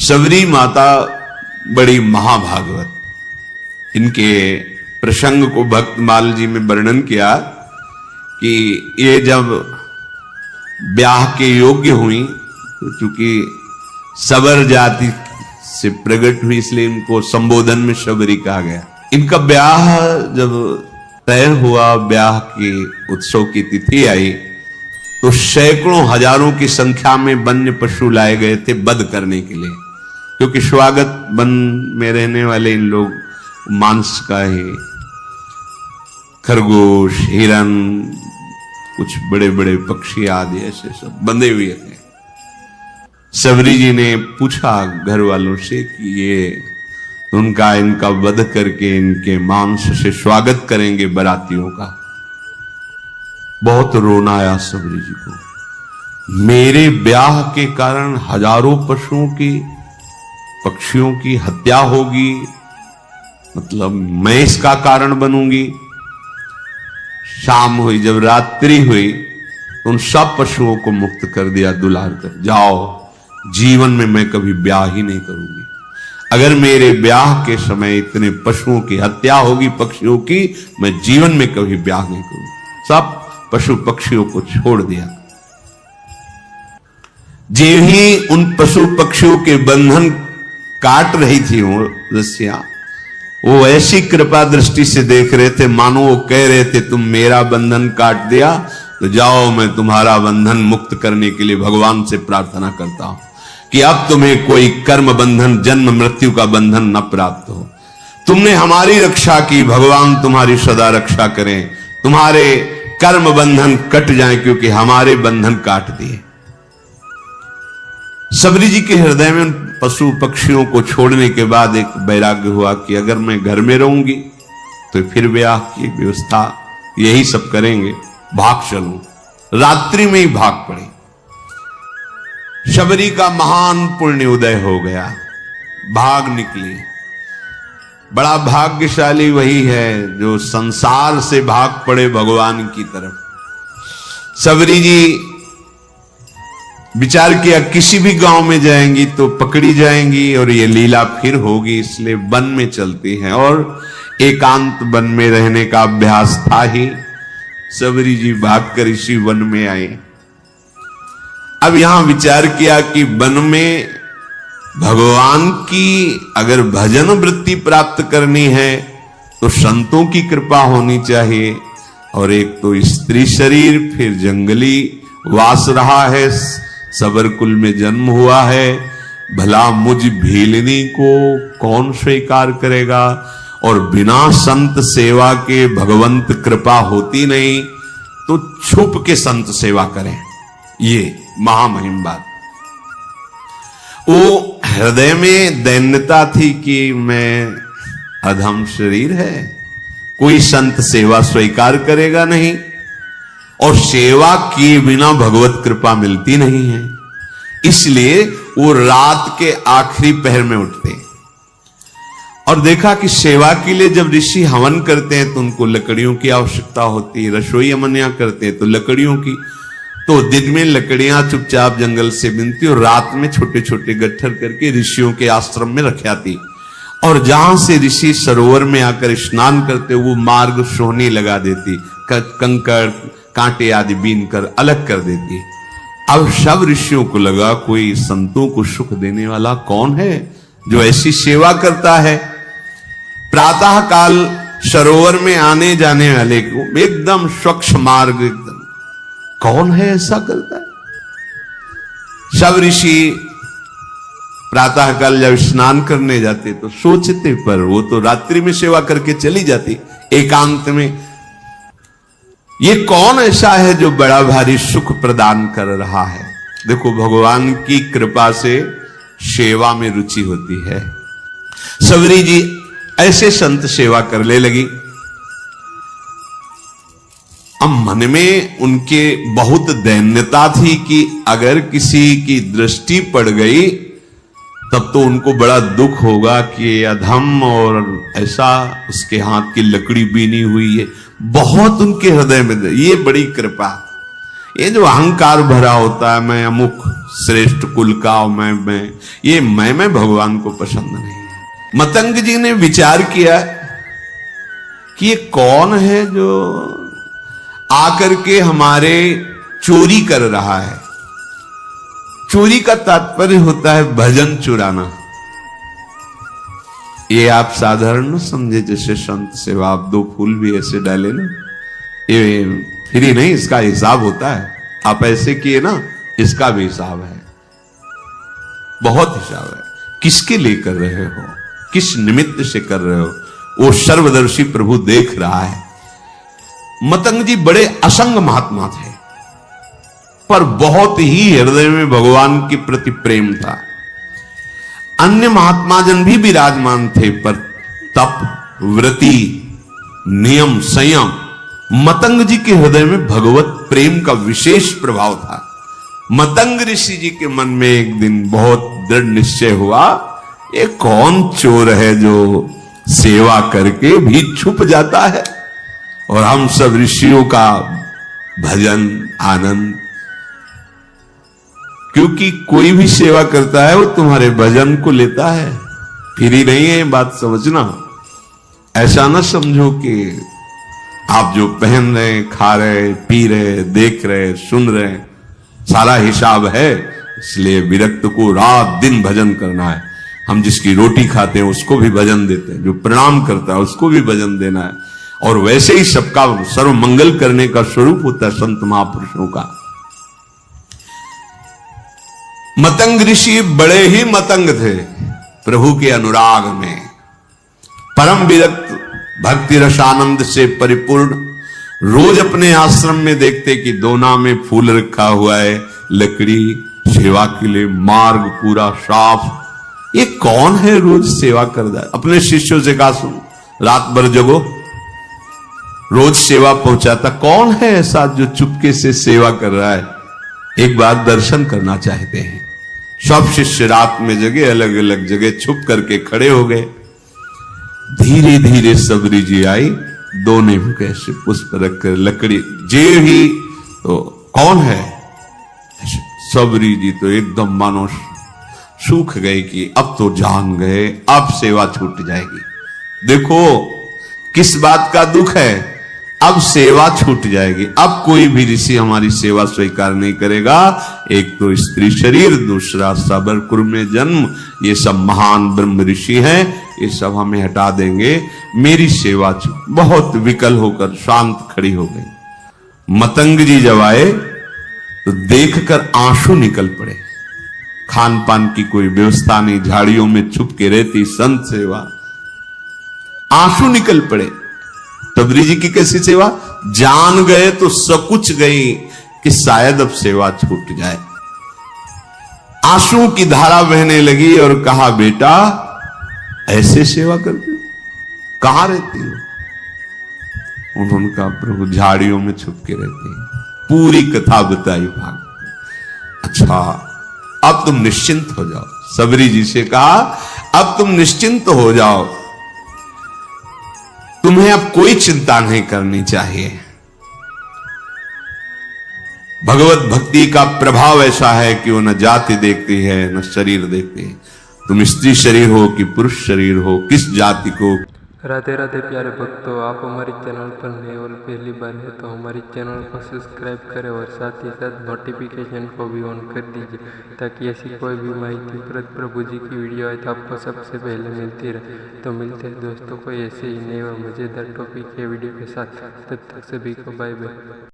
सबरी माता बड़ी महाभागवत, इनके प्रसंग को भक्तमाल जी में वर्णन किया कि ये जब ब्याह के योग्य हुई तो चूंकि सबर जाति से प्रकट हुई इसलिए इनको संबोधन में शबरी कहा गया। इनका ब्याह जब तय हुआ, ब्याह के उत्सव की तिथि आई तो सैकड़ों हजारों की संख्या में वन्य पशु लाए गए थे वध करने के लिए, क्योंकि स्वागत वन में रहने वाले इन लोग मांस का ही, खरगोश, हिरन, कुछ बड़े बड़े पक्षी आदि ऐसे सब बंधे हुए थे। सबरी जी ने पूछा घर वालों से कि ये इनका वध करके इनके मांस से स्वागत करेंगे बरातियों का। बहुत रोना आया सबरी जी को। मेरे ब्याह के कारण हजारों पशुओं की, पक्षियों की हत्या होगी, मतलब मैं इसका कारण बनूंगी। शाम हुई, जब रात्रि हुई तो उन सब पशुओं को मुक्त कर दिया दुलार कर, जाओ, जीवन में मैं कभी ब्याह ही नहीं करूंगी। अगर मेरे ब्याह के समय इतने पशुओं की हत्या होगी, पक्षियों की, मैं जीवन में कभी ब्याह नहीं करूंगी। सब पशु पक्षियों को छोड़ दिया। जे ही उन पशु पक्षियों के बंधन काट रही थी वो रस्सियां, वो ऐसी कृपा दृष्टि से देख रहे थे मानो वो कह रहे थे तुम मेरा बंधन काट दिया तो जाओ, मैं तुम्हारा बंधन मुक्त करने के लिए भगवान से प्रार्थना करता हूं कि अब तुम्हें कोई कर्म बंधन, जन्म मृत्यु का बंधन न प्राप्त हो। तुमने हमारी रक्षा की, भगवान तुम्हारी सदा रक्षा करें, तुम्हारे कर्म बंधन कट जाएं क्योंकि हमारे बंधन काट दिए। सबरी जी के हृदय में पशु पक्षियों को छोड़ने के बाद एक वैराग्य हुआ कि अगर मैं घर में रहूंगी तो फिर ब्याह की व्यवस्था यही सब करेंगे, भाग चलूं। रात्रि में ही भाग पड़े। शबरी का महान पुण्य उदय हो गया, भाग निकली। बड़ा भाग्यशाली वही है जो संसार से भाग पड़े भगवान की तरफ। सबरी जी विचार किया किसी भी गांव में जाएंगी तो पकड़ी जाएंगी और ये लीला फिर होगी, इसलिए वन में चलती हैं। और एकांत वन में रहने का अभ्यास था ही। सबरी जी भागकर इसी वन में आए। अब यहां विचार किया कि वन में भगवान की अगर भजन वृत्ति प्राप्त करनी है तो संतों की कृपा होनी चाहिए, और एक तो स्त्री शरीर, फिर जंगली वास रहा है, सबर कुल में जन्म हुआ है, भला मुझ भीलनी को कौन स्वीकार करेगा। और बिना संत सेवा के भगवंत कृपा होती नहीं, तो छुप के संत सेवा करें, ये महामहिम बात। वो हृदय में दैन्यता थी कि मैं अधम शरीर है, कोई संत सेवा स्वीकार करेगा नहीं, और सेवा किए बिना भगवत कृपा मिलती नहीं है। इसलिए वो रात के आखिरी पहर में उठते और देखा कि सेवा के लिए जब ऋषि हवन करते हैं तो उनको लकड़ियों की आवश्यकता होती है, रसोई अमनिया करते हैं तो लकड़ियों की। तो दिन में लकड़ियां चुपचाप जंगल से बिनती और रात में छोटे छोटे गट्ठर करके ऋषियों के आश्रम में रख आती, और जहां से ऋषि सरोवर में आकर स्नान करते वो मार्ग सोहनी लगा देती, कंकड़ कांटे आदि बीन कर अलग कर देती। अब सब ऋषियों को लगा कोई संतों को सुख देने वाला कौन है जो ऐसी सेवा करता है। प्रातः काल सरोवर में आने जाने वाले को एकदम स्वच्छ मार्ग, एकदम कौन है ऐसा करता है। सब ऋषि प्रातः काल जब स्नान करने जाते तो सोचते, पर वो तो रात्रि में सेवा करके चली जाती एकांत में, ये कौन ऐसा है जो बड़ा भारी सुख प्रदान कर रहा है। देखो भगवान की कृपा से सेवा में रुचि होती है। सबरी जी ऐसे संत सेवा करने लगी। अब मन में उनके बहुत दैन्यता थी कि अगर किसी की दृष्टि पड़ गई तब तो उनको बड़ा दुख होगा कि अधम और ऐसा उसके हाथ की लकड़ी बीनी हुई है। बहुत उनके हृदय में ये बड़ी कृपा, ये जो अहंकार भरा होता है, मैं अमुक श्रेष्ठ कुल का, मैं ये मैं भगवान को पसंद नहीं है। मतंग जी ने विचार किया कि ये कौन है जो आकर के हमारे चोरी कर रहा है। चोरी का तात्पर्य होता है भजन चुराना। ये आप साधारण न समझे, जैसे संत सेवा आप 2 फूल भी ऐसे डाले ना, ये फ्री नहीं, इसका हिसाब होता है। आप ऐसे किए ना, इसका भी हिसाब है, बहुत हिसाब है। किसके लिए कर रहे हो, किस निमित्त से कर रहे हो, वो सर्वदर्शी प्रभु देख रहा है। मतंग जी बड़े असंग महात्मा थे, पर बहुत ही हृदय में भगवान के प्रति प्रेम था। अन्य महात्मा जन भी विराजमान थे, पर तप, व्रति, नियम, संयम, मतंग जी के हृदय में भगवत प्रेम का विशेष प्रभाव था। मतंग ऋषि जी के मन में एक दिन बहुत दृढ़ निश्चय हुआ, ये कौन चोर है जो सेवा करके भी छुप जाता है, और हम सब ऋषियों का भजन आनंद। क्योंकि कोई भी सेवा करता है वो तुम्हारे भजन को लेता है, फिर ही नहीं है, बात समझना। ऐसा ना समझो कि आप जो पहन रहे, खा रहे, पी रहे, देख रहे, सुन रहे, सारा हिसाब है, इसलिए विरक्त को रात दिन भजन करना है। हम जिसकी रोटी खाते हैं उसको भी भजन देते हैं, जो प्रणाम करता है उसको भी भजन देना है। और वैसे ही सबका सर्व मंगल करने का स्वरूप होता है संत महापुरुषों का। मतंग ऋषि बड़े ही मतंग थे प्रभु के अनुराग में, परम विरक्त, भक्ति रसानंद से परिपूर्ण। रोज अपने आश्रम में देखते कि दोना में फूल रखा हुआ है, लकड़ी, सेवा के लिए मार्ग पूरा साफ। ये कौन है रोज सेवा कर रहा है? अपने शिष्यों से कहा, सुन, रात भर जगो, रोज सेवा पहुंचाता। कौन है ऐसा जो चुपके से सेवा कर रहा है? एक बार दर्शन करना चाहते हैं। सब शिष्य रात में जगे, अलग अलग जगह छुप करके खड़े हो गए। धीरे धीरे सबरी जी आई, दोने में कैसे पुष्प रखकर लकड़ी जे ही, तो कौन है? सबरी जी तो एकदम मानो सूख गए कि अब तो जान गए, अब सेवा छूट जाएगी। देखो किस बात का दुख है, अब सेवा छूट जाएगी। अब कोई भी ऋषि हमारी सेवा स्वीकार नहीं करेगा। एक तो स्त्री शरीर, दूसरा सबरपुर में जन्म, ये सब महान ब्रह्म ऋषि हैं, ये सब हमें हटा देंगे, मेरी सेवा छूट। बहुत विकल होकर शांत खड़ी हो गई। मतंग जी जब आए तो देखकर आंसू निकल पड़े। खान पान की कोई व्यवस्था नहीं, झाड़ियों में छुप के रहती संत सेवा, आंसू निकल पड़े। सबरी जी की कैसी सेवा? जान गए तो सकुच गई कि शायद अब सेवा छूट जाए। आंसू की धारा बहने लगी और कहा, बेटा ऐसे सेवा करती हो, कहां रहती हो? उन्होंने कहा, प्रभु झाड़ियों में छुप के रहती है। पूरी कथा बताई भाग। अच्छा, अब तुम निश्चिंत हो जाओ। सबरी जी से कहा, अब तुम निश्चिंत हो जाओ, तुम्हें अब कोई चिंता नहीं करनी चाहिए। भगवत भक्ति का प्रभाव ऐसा है कि वो न जाति देखती है न शरीर देखती है। तुम स्त्री शरीर हो कि पुरुष शरीर हो, किस जाति को। राधे राधे प्यारे भक्तों, आप हमारे चैनल पर नए और पहली बार है तो हमारे चैनल को सब्सक्राइब करें और साथ ही साथ नोटिफिकेशन को भी ऑन कर दीजिए, ताकि ऐसी कोई भी माहिती प्रभु जी की वीडियो आए तो आपको सबसे पहले मिलती रहे। तो मिलते हैं दोस्तों को ऐसे ही नए और मज़ेदार टॉपिक के वीडियो के साथ। तब तक सभी को बाय बाय।